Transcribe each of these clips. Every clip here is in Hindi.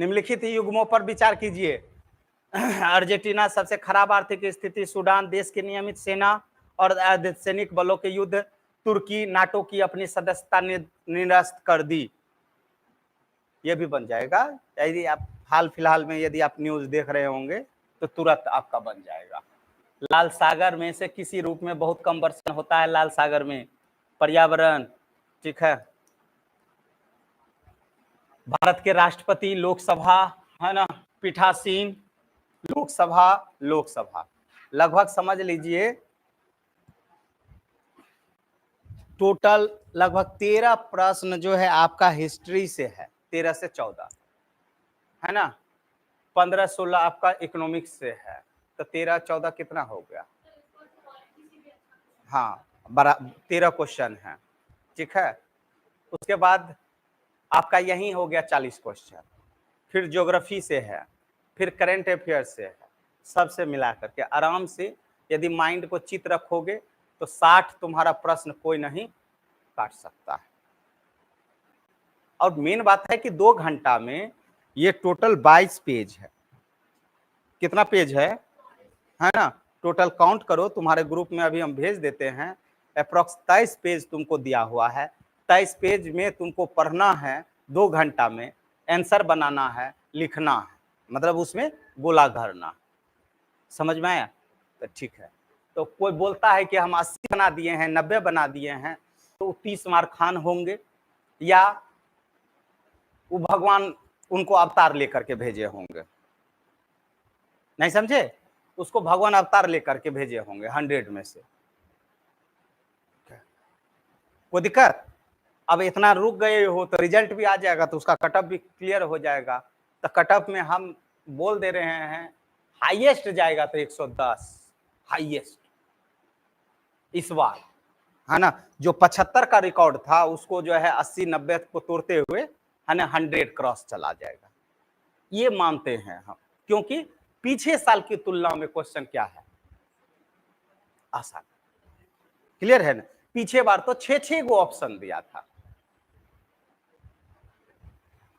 निम्नलिखित युग्मों पर विचार कीजिए। अर्जेंटीना सबसे खराब आर्थिक स्थिति, सूडान देश की नियमित सेना और अर्धसैनिक बलों के युद्ध, तुर्की नाटो की अपनी सदस्यता निरस्त कर दी। ये भी बन जाएगा, यदि आप हाल फिलहाल में यदि आप न्यूज देख रहे होंगे तो तुरंत आपका बन जाएगा। लाल सागर में से किसी रूप में बहुत कम वर्षा होता है। लाल सागर में पर्यावरण, ठीक है। भारत के राष्ट्रपति, लोकसभा है ना, पीठासीन, लोकसभा लगभग समझ लीजिए टोटल लगभग 13 प्रश्न जो है आपका हिस्ट्री से है, 13 से 14 है ना, 15-16 आपका इकोनॉमिक्स से है, तो 13-14 कितना हो गया? हाँ, 13 क्वेश्चन है, ठीक है। उसके बाद आपका यही हो गया 40 क्वेश्चन, फिर ज्योग्राफी से है, फिर करंट अफेयर से है, सबसे मिला करके आराम से यदि माइंड को चित रखोगे तो 60 तुम्हारा प्रश्न कोई नहीं काट सकता है। और मेन बात है कि 2 घंटा में ये टोटल 22 पेज है। कितना पेज है ना? टोटल काउंट करो, तुम्हारे ग्रुप में अभी हम भेज देते हैं। अप्रोक्स 23 पेज तुमको दिया हुआ है। 23 पेज में तुमको पढ़ना है, 2 घंटा में आंसर बनाना है, लिखना है, मतलब उसमें गोला घरना। समझ में आया? तो ठीक है। तो कोई बोलता है कि हम 80 बना दिए हैं, 90 बना दिए हैं, तो 30 मार्क खान होंगे, या वो भगवान उनको अवतार लेकर के भेजे होंगे। नहीं समझे? उसको भगवान अवतार लेकर के भेजे होंगे 100 में से। कोई दिक्कत? अब इतना रुक गए हो तो रिजल्ट भी आ जाएगा, तो उसका कटअप भी क्लियर हो जाएगा। तो कटअप में हम बोल दे रहे हैं हाईएस्ट जाएगा तो 110 हाईएस्ट इस बार, है ना। जो 75 का रिकॉर्ड था उसको जो है 80-90 को तोड़ते हुए है ना 100 क्रॉस चला जाएगा, ये मानते हैं हम, क्योंकि पीछे साल की तुलना में क्वेश्चन क्या है, आसान। क्लियर है ना? पीछे बार तो 6-6 गो ऑप्शन दिया था,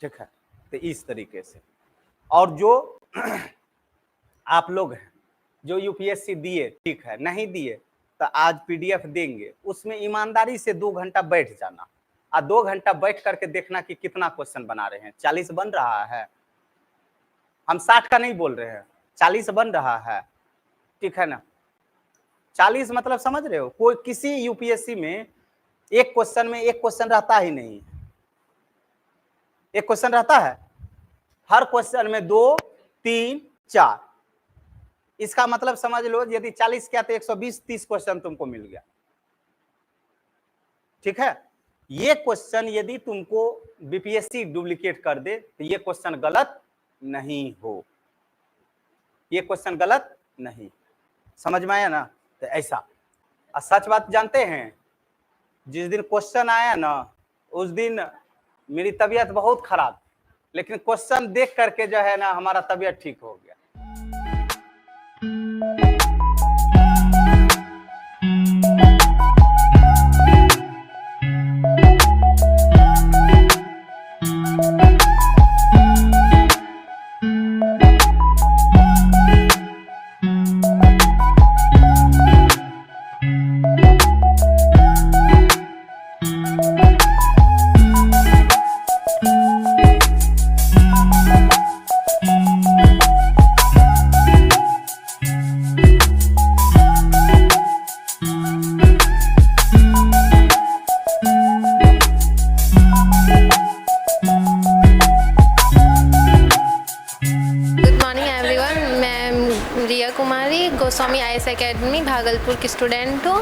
ठीक है। तो इस तरीके से, और जो आप लोग हैं जो यूपीएससी दिए, ठीक है, नहीं दिए तो आज पीडीएफ देंगे, उसमें ईमानदारी से 2 घंटा बैठ जाना, और 2 घंटा बैठ करके देखना कि कितना क्वेश्चन बना रहे हैं। 40 बन रहा है, हम 60 का नहीं बोल रहे हैं, 40 बन रहा है, ठीक है ना। 40 मतलब समझ रहे हो, कोई किसी यूपीएससी में एक क्वेश्चन में एक क्वेश्चन रहता ही नहीं है, एक क्वेश्चन रहता है, हर क्वेश्चन में 2, 3, 4। इसका मतलब समझ लो यदि 40 किया तो 120-30 क्वेश्चन तुमको मिल गया, ठीक है। ये क्वेश्चन यदि तुमको बीपीएससी डुप्लीकेट कर दे तो ये क्वेश्चन गलत नहीं हो, ये क्वेश्चन गलत नहीं। समझ में आया ना? तो ऐसा। और सच बात जानते हैं, जिस दिन क्वेश्चन आया ना उस दिन मेरी तबीयत बहुत खराब, लेकिन क्वेश्चन देख करके जो है ना हमारा तबीयत ठीक हो गया। गोस्वामी आईएएस एकेडमी भागलपुर की स्टूडेंट हूँ,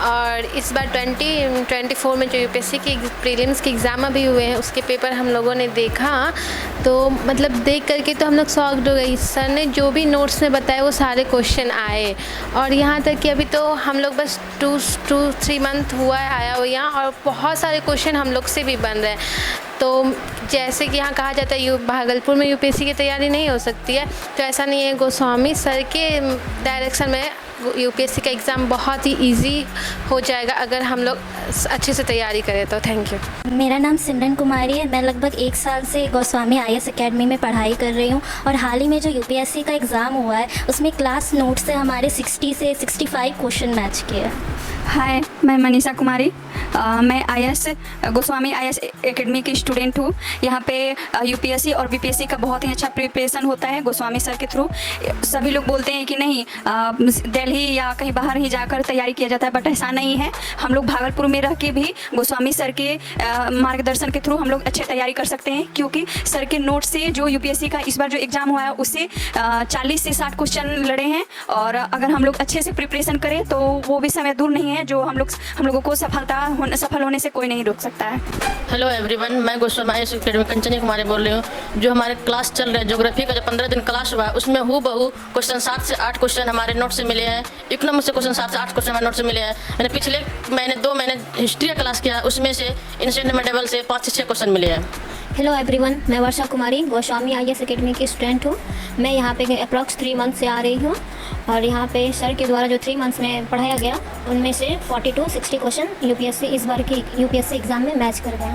और इस बार 2024 में जो यूपीएससी की प्रीलिम्स के एग्ज़ाम अभी हुए हैं उसके पेपर हम लोगों ने देखा, तो मतलब देख करके तो हम लोग शॉक्ड हो गए। सर ने जो भी नोट्स में बताया वो सारे क्वेश्चन आए, और यहाँ तक कि अभी तो हम लोग बस 2-3 मंथ हुआ है आया हुआ यहाँ, और बहुत सारे क्वेश्चन हम लोग से भी बन रहे हैं। तो जैसे कि यहाँ कहा जाता है भागलपुर में यूपीएससी की तैयारी नहीं हो सकती है, तो ऐसा नहीं है। गोस्वामी सर के डायरेक्शन में यूपीएससी का एग्ज़ाम बहुत ही इजी हो जाएगा अगर हम लोग अच्छे से तैयारी करें तो। Thank you. मेरा नाम सिमरन कुमारी है। मैं लगभग 1 साल से गोस्वामी आईएएस एकेडमी में पढ़ाई कर रही हूँ और हाल ही में जो यूपीएससी का एग्ज़ाम हुआ है उसमें क्लास नोट से हमारे 60 से 65 क्वेश्चन मैच किए। हाय, मैं मनीषा कुमारी। मैं आईएएस गोस्वामी आईएएस एकेडमी की स्टूडेंट हूँ। यहाँ पे यूपीएससी और बीपीएससी का बहुत ही अच्छा प्रिपरेशन होता है गोस्वामी सर के थ्रू। सभी लोग बोलते हैं कि नहीं दिल्ली या कहीं बाहर ही जाकर तैयारी किया जाता है, बट ऐसा नहीं है। हम लोग भागलपुर में रह के भी गोस्वामी सर के मार्गदर्शन के थ्रू हम लोग अच्छे तैयारी कर सकते हैं, क्योंकि सर के नोट से जो यूपीएससी का इस बार जो एग्ज़ाम हुआ है उससे 40 से 60 क्वेश्चन लड़े हैं। और अगर हम लोग अच्छे से प्रिपरेशन करें तो वो भी समय दूर नहीं है जो हम लोगों को सफल होने से कोई नहीं रोक सकता है। हेलो एवरीवन, मैं गोस्वामी आईएएस एकेडमी कंचनी कुमारी बोल रही हूँ। जो हमारे क्लास चल रहे हैं ज्योग्राफी का, जो 15 दिन क्लास हुआ है उसमें हूबहू क्वेश्चन 7 से 8 क्वेश्चन हमारे नोट से मिले हैं। इकोनॉमिक से क्वेश्चन 7 से 8 क्वेश्चन हमारे नोट से मिले हैं। मैंने पिछले महीने 2 महीने हिस्ट्री का क्लास किया, उसमें से इंस्टेंट मेटेबल से 5 से 6 क्वेश्चन मिले हैं। हेलो एवरीवन, मैं वर्षा कुमारी गोस्वामी आईएएस एकेडमी की स्टूडेंट हूँ। मैं यहाँ पे अप्रॉक्स 3 मंथ से आ रही हूँ और यहाँ पे सर के द्वारा जो 3 मंथ्स में पढ़ाया गया उनमें से 40 to 60 क्वेश्चन यूपीएससी इस बार की यूपीएससी एग्ज़ाम में मैच कर गए।